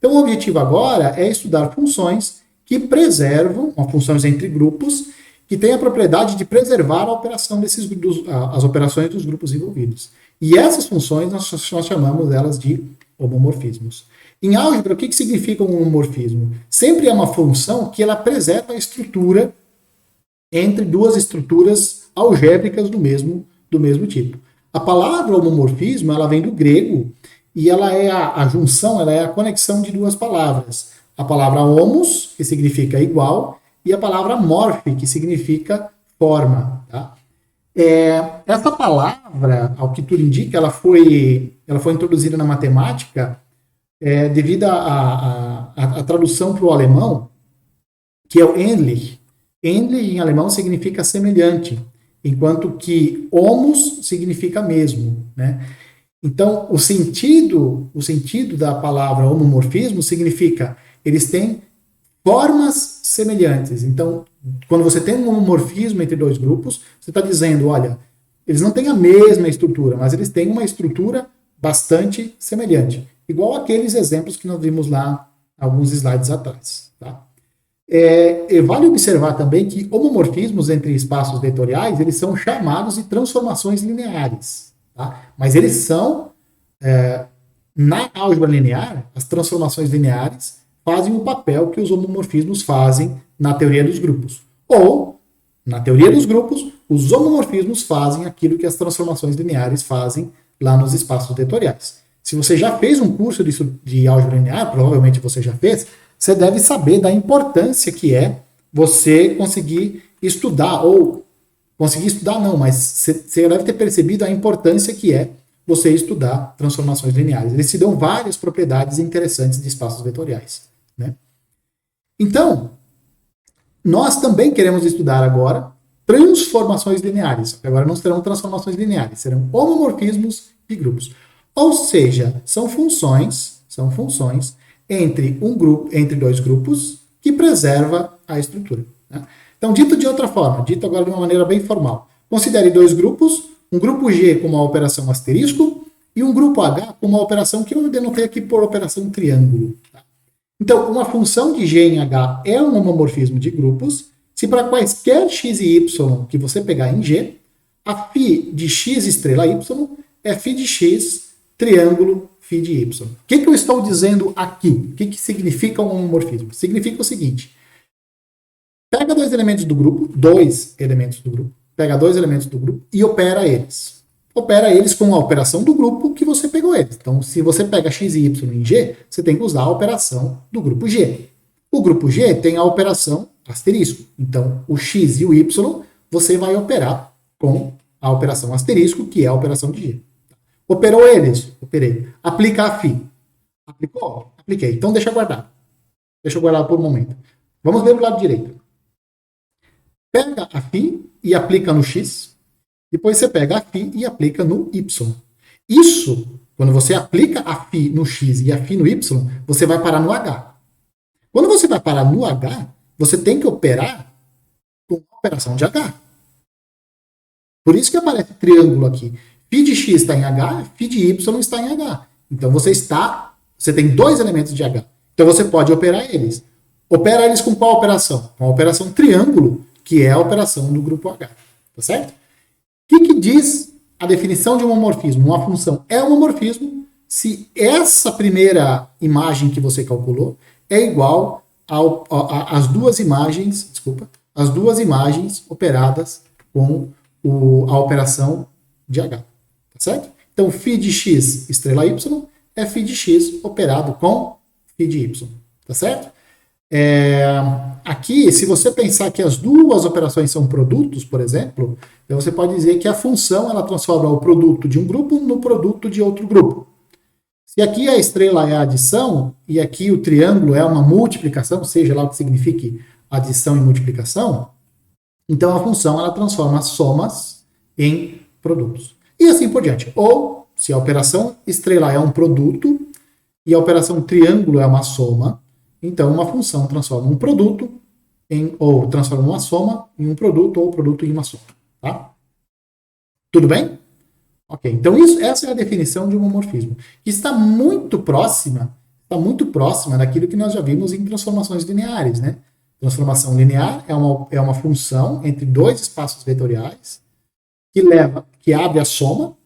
Então, o objetivo agora é estudar funções que preservam, funções entre grupos, que têm a propriedade de preservar a operação as operações dos grupos envolvidos. E essas funções nós chamamos elas de homomorfismos. Em álgebra, o que significa um homomorfismo? Sempre é uma função que ela preserva a estrutura entre duas estruturas algébricas do mesmo tipo. A palavra homomorfismo ela vem do grego e ela é a junção, ela é a conexão de duas palavras. A palavra homos, que significa igual, e a palavra morfe, que significa forma. Tá? Essa palavra, ao que tudo indica, ela foi introduzida na matemática devido à tradução para o alemão, que é o ähnlich. Ähnlich em alemão significa semelhante, enquanto que homos significa mesmo, né? Então, o sentido da palavra homomorfismo significa eles têm formas semelhantes. Então, quando você tem um homomorfismo entre dois grupos, você está dizendo, olha, eles não têm a mesma estrutura, mas eles têm uma estrutura bastante semelhante. Igual aqueles exemplos que nós vimos lá alguns slides atrás. Tá? Vale observar também que homomorfismos entre espaços vetoriais, eles são chamados de transformações lineares. Tá? Mas eles são, na álgebra linear, as transformações lineares fazem o papel que os homomorfismos fazem na teoria dos grupos. Ou, na teoria dos grupos, os homomorfismos fazem aquilo que as transformações lineares fazem lá nos espaços vetoriais. Se você já fez um curso de álgebra linear, provavelmente você já fez, você deve saber da importância que é você conseguir estudar, ou conseguir estudar não, mas você deve ter percebido a importância que é você estudar transformações lineares. Eles te dão várias propriedades interessantes de espaços vetoriais. Né? Então, nós também queremos estudar agora transformações lineares. Agora não serão transformações lineares, serão homomorfismos de grupos. Ou seja, são funções entre dois grupos que preserva a estrutura. Né? Então, dito de outra forma, dito agora de uma maneira bem formal, considere dois grupos, um grupo G com uma operação asterisco e um grupo H com uma operação que eu denotei aqui por operação triângulo. Tá? Então, uma função de G em H é um homomorfismo de grupos se para quaisquer x e y que você pegar em G, a φ de x estrela y é φ de x triângulo φ de y. O que eu estou dizendo aqui? O que significa um homomorfismo? Significa o seguinte: pega dois elementos do grupo, pega dois elementos do grupo e opera eles. Opera eles com a operação do grupo que você pegou eles. Então, se você pega x e y em G, você tem que usar a operação do grupo G. O grupo G tem a operação asterisco. Então, o x e o y você vai operar com a operação asterisco, que é a operação de G. Operou eles? Operei. Aplica a φ. Aplicou? Apliquei. Então, deixa eu guardar. Deixa eu guardar por um momento. Vamos ver do lado direito. Pega a φ e aplica no x. Depois você pega a φ e aplica no y. Isso, quando você aplica a φ no x e a φ no y, você vai parar no h. Quando você vai parar no h, você tem que operar com a operação de h. Por isso que aparece triângulo aqui. φ de x está em h, φ de y está em h. Então você tem dois elementos de h. Então você pode operar eles. Opera eles com qual operação? Com a operação triângulo, que é a operação do grupo H. Tá certo? O que diz a definição de um homomorfismo? Uma função é um homomorfismo se essa primeira imagem que você calculou é igual às duas imagens operadas com a operação de H. Tá certo? Então, φ de x estrela y é φ de x operado com φ de y. Tá certo? Aqui, se você pensar que as duas operações são produtos, por exemplo, então você pode dizer que a função ela transforma o produto de um grupo no produto de outro grupo. Se aqui a estrela é a adição e aqui o triângulo é uma multiplicação, seja lá o que signifique adição e multiplicação, então a função ela transforma as somas em produtos. E assim por diante. Ou, se a operação estrela é um produto e a operação triângulo é uma soma, então uma função transforma um produto ou transforma uma soma em um produto ou produto em uma soma. Tá? Tudo bem? Ok, então essa é a definição de um homomorfismo, que está muito próxima, está muito próxima daquilo que nós já vimos em transformações lineares, né? Transformação linear é uma função entre dois espaços vetoriais que abre a soma,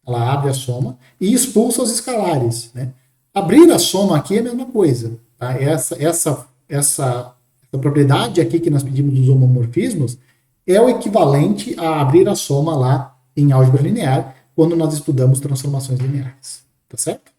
ela abre a soma e expulsa os escalares, né? Abrir a soma aqui é a mesma coisa, tá? Essa propriedade aqui que nós pedimos dos homomorfismos é o equivalente a abrir a soma lá em álgebra linear, quando nós estudamos transformações lineares, tá certo?